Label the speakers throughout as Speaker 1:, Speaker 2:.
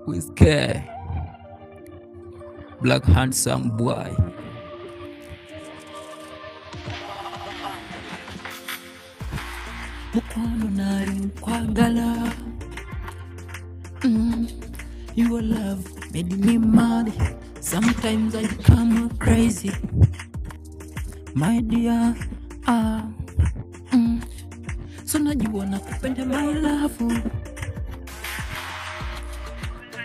Speaker 1: Whiskey, black handsome boy. Mukwano nari nkwagala. Your love made me mad. Sometimes I become crazy, my dear. So najua nakupenda my love.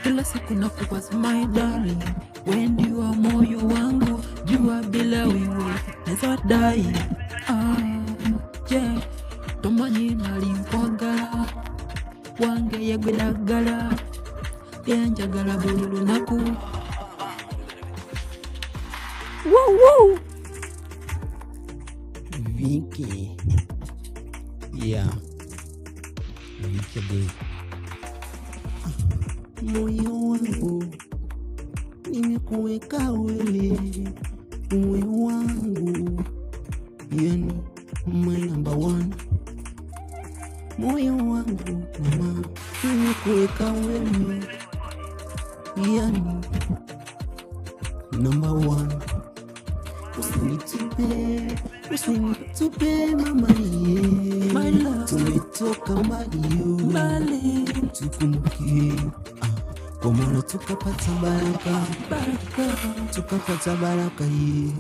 Speaker 1: Kila siku nakuwaza my darling. Wewe ndio moyo wangu, jua bila wewe naweza die. Yeah, tomanyi nali nkwagala, wange yegwedagala, yanjagala buli lunaku. Woo!
Speaker 2: Vicky. Yeah. Vicky boy. Moyo wangu nimekuweka wewe, moyo wangu, yani my number one. Moyo wangu mama, nimekuweka wewe, yani number one. Usinitupe mama ye,
Speaker 1: My love,
Speaker 2: tumetoka mbali tukumbuke. Kwa maana tukapata baraka ye,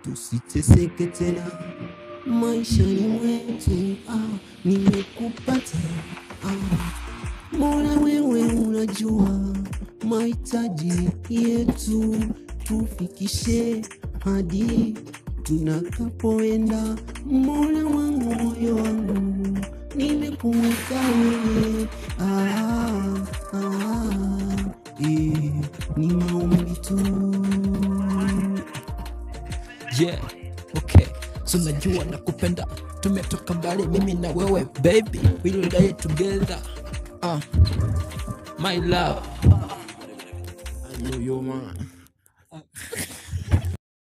Speaker 2: tusiteseke tena maishani mwetu. Nimekupata, Mola wewe unajua mahitaji yetu, tufikishe hadi tunakapoenda. Mola wangu, moyo wangu, nimekuweka wewe. Ni maombi tu.
Speaker 1: yeah, okay. So najua nakupenda, tumetoka mbali mimi na wewe baby, we'll die together. My love.
Speaker 2: Yo man.